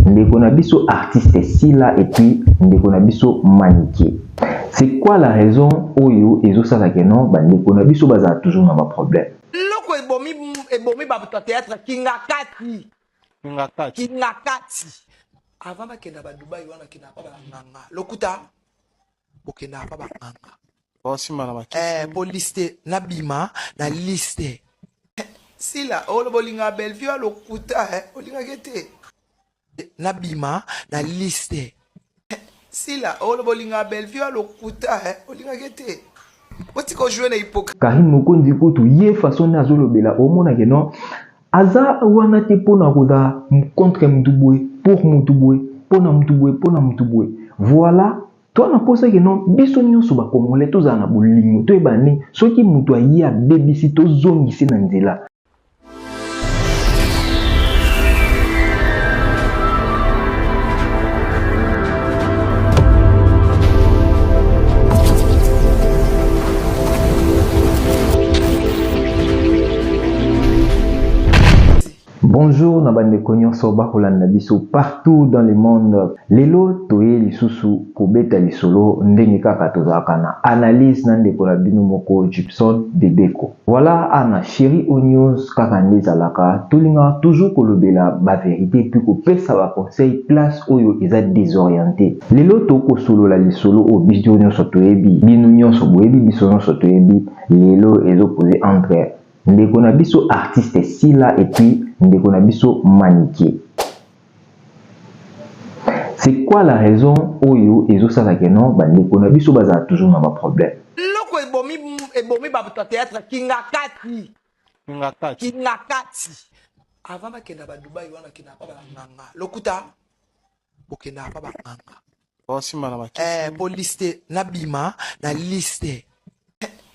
ndeko na biso artiste Sila et puis ndeko na biso mannequin. C'est quoi la raison oyo ezosala ke non bandeko na biso baza toujours na ba problème? Loko ebomi ba théâtre kingakati. Avant bakenda ba Dubai wana kina pa ba nganga. Lokuta bokenda pa ba nganga. Pour liste na bima na liste. Sila olo bolinga Bellevue lokuta olinga gete. Na bima na liste. Sila olo bolinga Bellevue lokuta olinga gete. Wati ko jouer na hypocrite. Karim Mokonzi kutu ye façon na zolobela omona ke non aza wana te pona koda contre mutubwe pour mutubwe pona mutubwe pona mutubwe. Voilà, toi na posa ke non biso nyonso ba Congolais toza na bolingo to ebani soki mutu ayi a bebisi to zongisi na nzela. Bonjour, nabande konyon soba kolanda biso partout dans le monde. Lelo toye lisusu kobeta lisolo ndenge kaka tozalaka na analyse na ndeko na bino moko Gibson Bebeko. Voilà ana chéri onions kaka ndezalaka tolinga toujours kolobela ba vérité puis kopesa ba conseil place oyo eza désorienté. Lelo toko solo la lisolo o biso nyonso toyebi bino nyonso boyebi biso nyonso toyebi lelo ezoposer entre ndeko na biso artiste Sila et puis ndeko na biso mannequin. C'est quoi la raison oyo ezosala ke non bandeko na biso baza toujours na ba problème? Loko ebomi ba théâtre kingakati. Avant bakenda ba Dubai wana kina pa ba nganga. Lokuta bokenda pa ba nganga. Pour liste na bima na liste.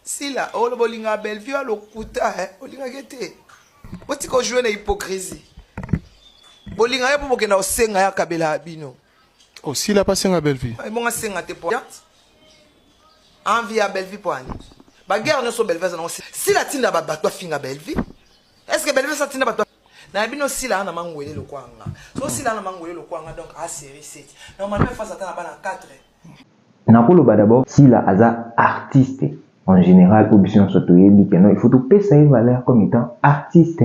Sila olo bolinga Bellevue lokuta olinga gete. Wati ko jouer na hypocrisie. Bolinga ya pomo kena osenga ya kabela bino. Oh, Sila pas senga Bellevue. Mon senga te point. Envie à Bellevue point. Ba guerre no so Bellevue na Sila tinda ba bato finga Bellevue. Est-ce que Bellevue sa tinda bato na bino Sila na mangwele lokwanga. So Sila na mangwele lokwanga donc a série 7. Normalement face à na bana 4. Nakolo ba d'abord Sila aza artiste. En général, il faut tout payer valeur comme étant artiste.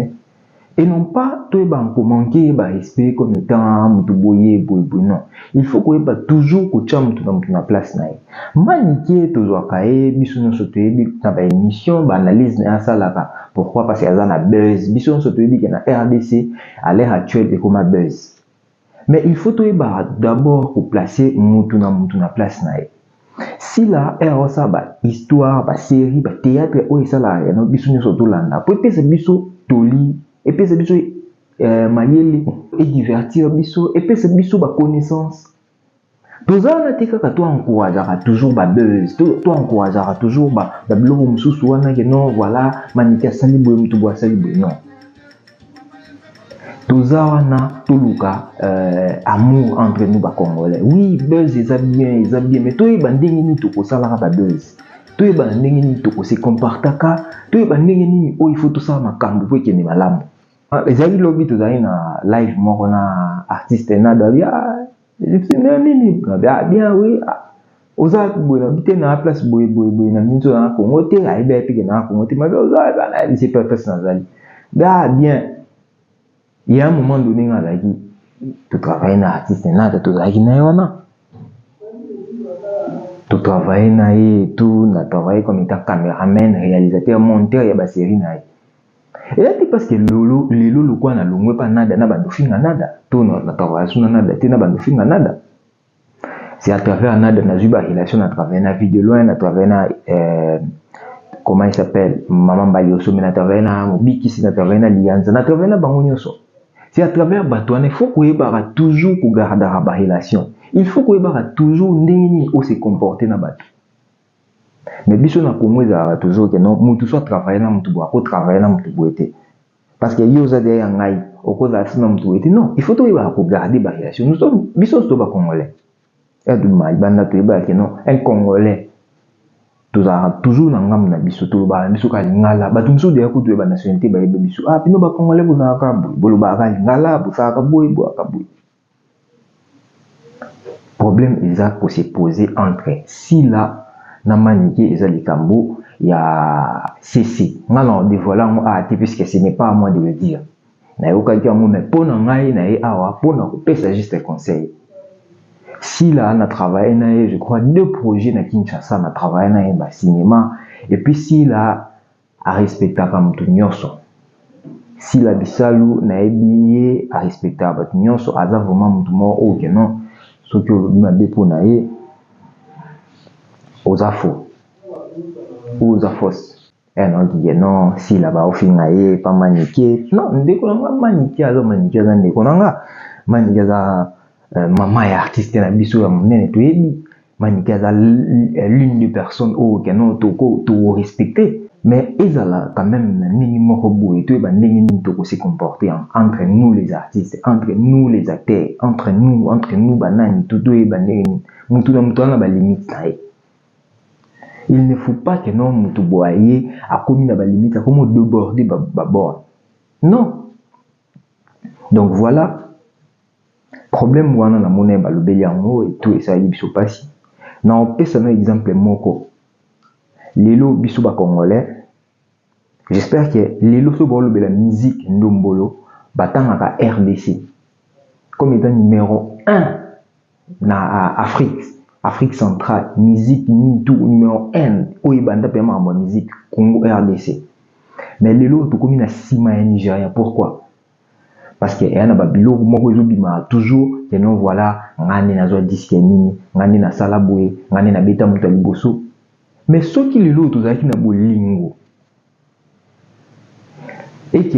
Et non pas tout manquer respect comme étant mutuboye boy non. Il faut qu'on ait toujours que tu dans la place naï. Maniquer toujours kaé biso sotoyebi na ba émission ba analyse na ça là-bas. Pourquoi? Parce qu'il y a la buzz. Biso sotoyebi que na RDC à l'heure actuelle est comme buzz. Mais il faut tout d'abord pour placer mutu na place naï. Sila ça ba histoire ba série ba théâtre o esala ya no biso nyoso tolanda po pesa biso toli et pesa biso mayele et divertir biso et pesa biso ba connaissance toza na tika ka to encourager toujours ba buzz to encourager toujours ba biloko mususu wana ke non voilà manika sali boye mutu bo sali boye non Tozawana toluka amour entre nous ba Congolais. Oui, buzz est bien, mais toi bandenge ni to kosala ba buzz. Toi bandenge ni to se comportaka, toi bandenge ni o il faut tout ça makambo pour que ni malamu. Ezali lobby to na live moko na artiste na dabia. Je sais nini bien oui. Oza boina bité na place boy na minzo na Congo te aibe pike na Congo te mais oza ba c'est pas personnel. Bien. Il y a un moment donné, tu travailles dans l'artiste, tu travailles comme étant caméraman, réalisateur, monteur, il y a une série. Et là, c'est parce que Lolo, le quoi, n'a pas nada, n'a pas de nada. Tout notre travail sur nada, tu n'as pas de nada. C'est à travers nada, n'a eu une relation à travers la vie de loin, à travers comment il s'appelle, Maman Balioso, mais à travers la Mobiki, à travers la Lianza, à travers la Bangonioso. C'est à travers Batouane, il faut qu'on ait toujours garder la relation. Il faut qu'on ait toujours n'ayez se comporter dans Batou. Mais biso na Congo il toujours que non, mutu soit travailler na mutu boa, ko travailler na mutu boete. Parce que yoza de yangai, au cause de ça na mutu boete. Non, il faut qu'on ait garder la relation. Nous sommes biso to ba Congolais. Et du mal, banda to eba que non, un Congolais. Toujours na ngam na biso to ba biso ka ngala ba tumso de ko to ba nationalité ba biso pino ba Congolais bo na ka bo lo ba ka ngala bo sa ka boy bo ka boy problème eza pour se poser entre Sila na Maniké eza likambo ya CC. Ngala dévoiler puisque ce n'est pas à moi de le dire. Na yoka ki mais pona ngai na ye awa pona ko pesa juste conseil. Sila na travaillé na ye, je crois 2 projets na Kinshasa na travaillé na ye ba cinéma et puis Sila a respecté comme tout nyonso. Sila bisalu na ebiye a respecté ba nyonso aza vraiment mutu mo o ke non soki olobi mabe mpona ye oza faux oza fausse nokike non Sila baofinga ye pa Maniké non ndeko nanga Maniké aza ndeko nanga Maniké aza mama ya artiste na biso ya monene toyebi Maniké aza l'une des personnes oyo non to respecter mais ezala quand même na ndenge moko boye toyeba ndenge nini toko se comporter entre nous les artistes, entre nous les acteurs, entre nous banani toyeba ndenge mutu na mutu na ba limite na ye. Il ne faut pas que non mutu boye a commis na ba limite comme déborder ba bord. Non. Donc voilà problème wana na mona ba lobeli yango et tout ça y biso pasi. Na on peut ça un exemple moko. Lelo biso ba congolais. J'espère que lelo so ba lobela musique ndombolo batanga RDC comme étant numéro 1 na Afrique centrale, musique ni tout numéro 1 oyebanda pe ma musique Congo RDC. Mais lelo to komi na sima ya Nigeria, pourquoi? Parce que yana ba biloko moko ezobima toujours que non voilà ngani na zo disque nini, ngani na sala boye, ngani na beta muta liboso. Mais soki lelo tozaki na bolingo et que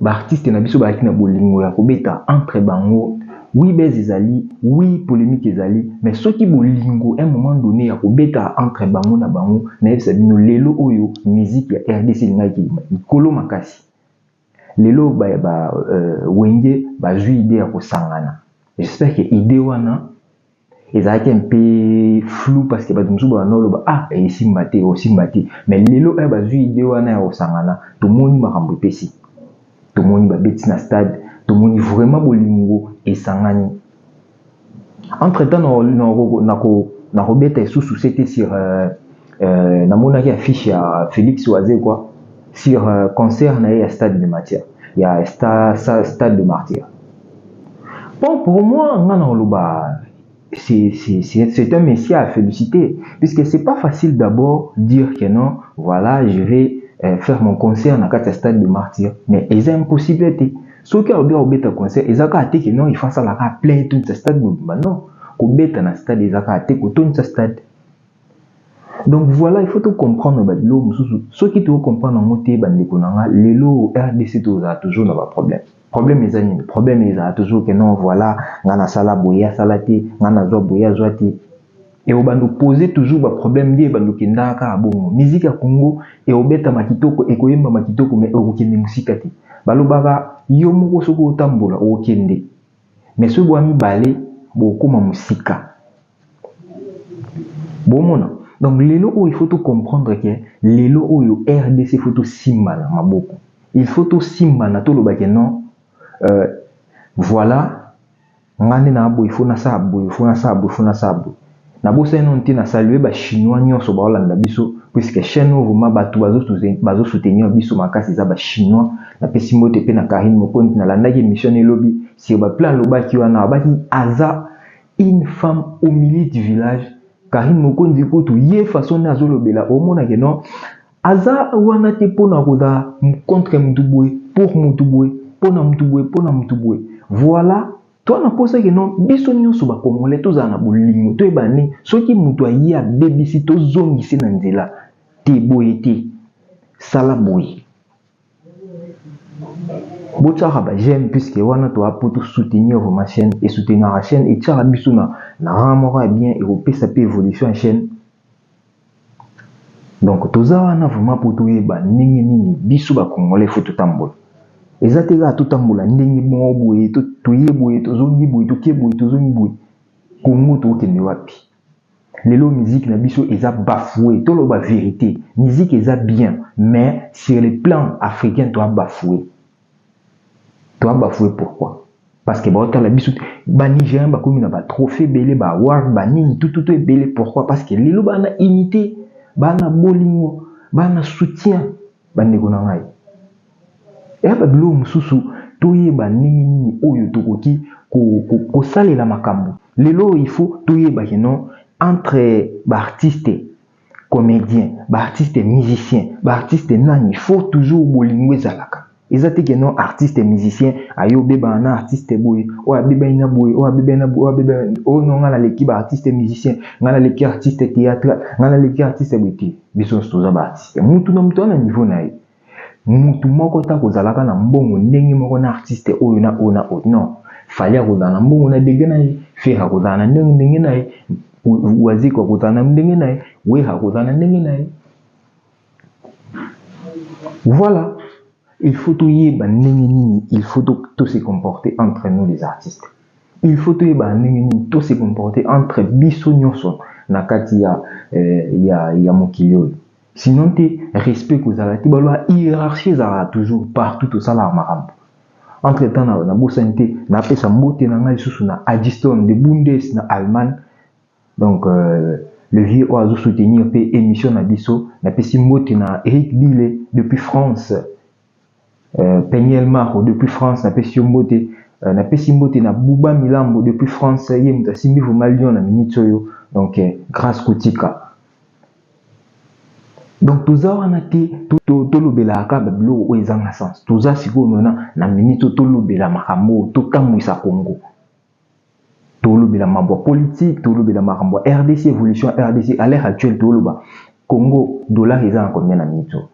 ba artiste na biso ba na bolingo ya kobeta entre bango, oui bes ezali, oui polémique ezali, mais soki bolingo un moment donné ya kobeta entre bango na bango na yebisa bino lelo oyo musique ya RDC ngaki ikolo makasi. Lelo wenge bazwi idée ya kosangana. J'espère que idée wana ezalaki un peu flou parce que bato mosusu banaloba esimbate osimbate, mais lelo bazwi idée wana ya kosangana tomoni makambo epesi, tomoni babeti na stade, tomoni vraiment bolingo esangani. Entre temps na kobeta esusu c'était sur namonaki affiche ya Félix Oazé quoi sur concert na ya stade de Martyr. Il y a stade de Martyr. Bon, pour moi, c'est un messier à féliciter, puisque c'est pas facile d'abord dire que non, voilà, je vais faire mon concert dans le stade de Martyr, mais c'est impossibilité. Ceux qui ont dit au concert, ils ont dit que non, il faut ça la plein tout ce stade, non, qu'on bête dans le stade, ils ont dit que tout ce stade. Donc voilà, il faut tout comprendre. Ceux qui te comprennent en moté, les lots RDC toujours dans problème. Problème est toujours que non, voilà, ngana sala boya salate, ngana zo boya zoati. Et on va nous poser toujours un problème lié à nous ka bon musique à Congo et au beta makitoko et koyemba makitoko mais au kende musikati. Balobaka yo moko soko tambola au kende. Mais ce boami balé beaucoup ma musika. Bon mon. Donc, il faut tout comprendre que lelo oyo RDC faut tout simbala maboko. Il faut tout simbala tout le baké non. Voilà. Ngane na abo il faut na sabo, il faut na sabo, il faut na sabo. Na bosa non ti na saluer ba chinois nyonso ba olanda biso puisque chaîne vraiment batu bazo soutenir biso makasi za ba chinois na pesi mote pe na Karine Mokonzi na landa ki mission elobi si ba plan lobaki wana ba ki aza une femme au milieu du village. Karine Mokonzi kutu ye façon na zolobela omona ke non aza wana te pona koda contre mutubwe pour mutubwe pona mutubwe voilà toi na posa ke non biso nyonso ba kongole toza na bolingo to ebani soki mutu ayi a bebisi to zongisi na nzela te boye te sala boye Botsara ba j'aime puisque wana to a pour soutenir ma chaîne et soutenir la chaîne et tchara biso na ramora bien et repé sa pe évolution en chaîne. Donc toza wana vraiment pour tout yeba ndenge nini biso ba congolais faut tout tambola. Ezatela tout tambola ndenge bon boye to yeboye to zongi boye to keboye to zongi boye. Kongo to kende wapi. Lelo musique na biso eza bafoué to lo ba vérité. Musique eza bien mais sur le plan africain to a bafoué. Tu as bafoué pourquoi? parce que baotala biso ba Nigérien ba komi na ba trophée belé ba award ba nini tout belé. Pourquoi? Parce que lelo bana unité, bana bolingo, bana soutien bandeko na ngai. Et ba bilo mususu toyeba nini oyo tokoki ko salela makambo. Lelo il faut toyeba que non entre ba artiste comédien, ba artiste musicien, ba artiste nani, il faut toujours bolingo ezalaka. Ezate que non artiste musicien ayo beba na artiste boy o abeba ina boy o abeba na boy o abeba o non ngala l'équipe artiste musicien ngala l'équipe artiste théâtre ngala l'équipe artiste beauté biso toza ba artiste mutu na mutu na niveau na ye mutu moko ta kozalaka na mbongo ndenge moko na artiste oyo na ona non fallait kozala na mbongo na dege na ye fera kozala na ndenge na ye waziko kozala na ndenge na ye weha kozala na ndenge na ye. Voilà. Il faut tout y il faut tout se comporter entre nous les artistes. Il faut tout se comporter entre biso nyonso nakati ya mokili. Sinon te respect kozala ti balwa hiérarchie za toujours partout tout ça la makambo. Entre temps na bosante na pesa mbote na ngai susu na Adiston de Bundes na Allemagne. Donc le vieux oiseau soutenir pe émission na biso na pesi mbote na Eric Bille depuis France. Peniel Maro depuis France na pesi mbote na pesi mbote na Bouba Milambo depuis France ye muta simbi vo malion na minitsoyo donc grâce Kotika. Donc toza wana te to lobela ka bablo o ezanga sens toza siko na minito to lobela makambo to kamwisa Congo to lobela mambo politique to lobela makambo RDC évolution RDC à l'heure actuelle to loba Congo dollar ezanga combien na minito.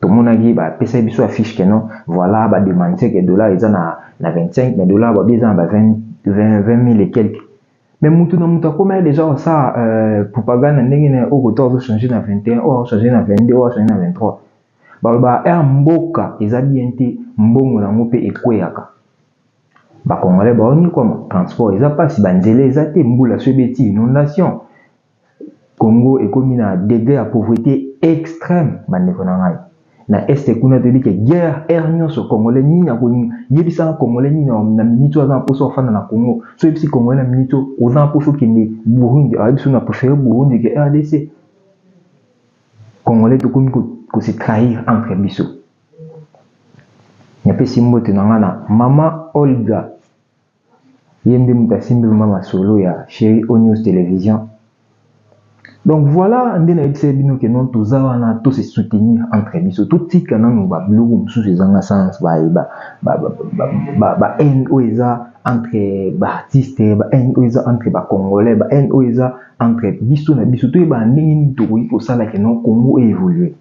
Tout le monde a dit, pesa biso affiche que non, voilà, demande que dollars, ils ont na 25, mais dollars, ils ont 20 000 et quelques. Mais moutou comment les gens ça, propagande, n'engene au retour de changer na 21, ou changer na 22, ou changer na 23. Mboka, ils ont bien été, mbongo na ngope et kweyaka. Congolais, oni comme transport, ils ont pas si banzele, ils ont été mboula sebeti, inondation. Congo est comme un degré à pauvreté extrême, bandeko na ngai. Na este kuna te dit que guerre hernion sur Congolais ni na koni yebisa Congolais ni na minito za poso fana na Congo so yebisi Congolais na minito oza poso kende Burundi abiso na préféré Burundi que RDC. Congolais to komi ko se trahir entre biso. Nya pesi mbote na ngana mama Olga yende mutasimbi mama solo ya Chérie O News Télévision. Donc voilà, ndena yebisa bino que non toza wana to se soutenir entre biso to tika nanu ba blogu mususu ezanga sens ba eza entre ba artiste ba eza entre ba congolais ba eza entre biso na biso to ba ndenge ni to ko sala que non Congo évoluer.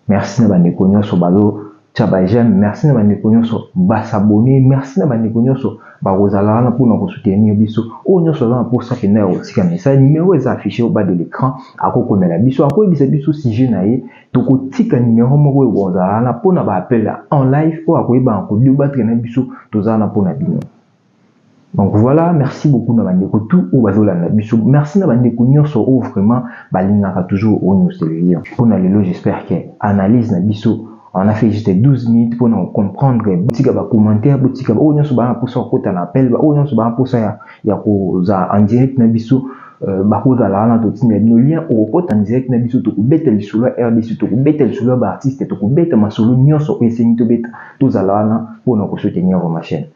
Merci na bandeko nyonso bazo tchaba j'aime, merci na bandeko nyonso ba s'abonner, merci na bandeko nyonso ba kozala na pour nous soutenir biso o nyonso za pour ça que na o tika message numéro est affiché au bas de l'écran akoko na biso akoko biso sujet na ye to ko tika numéro moko e kozala na pour na ba appel en live o akoyeba ko débattre na biso to za na pour na bino. Donc voilà, merci beaucoup na bandeko tout ou bazola na biso. Merci na bandeko nyonso o vraiment balingaka toujours au News Télévision. Pour na lelo j'espère que analyse na biso on a fait juste 12 minutes pour nous comprendre boutique ba commentaire boutique o nyonso ba pour ça ko ta appel ba o nyonso ba pour ça ya ko za en direct na biso ba ko za la na to tinga no lien o ko en direct na biso to ko betel sur RDC to ko betel sur ba artiste to ko betel ma solo nyonso o eseni to beta to za la na pour nous soutenir ma chaîne.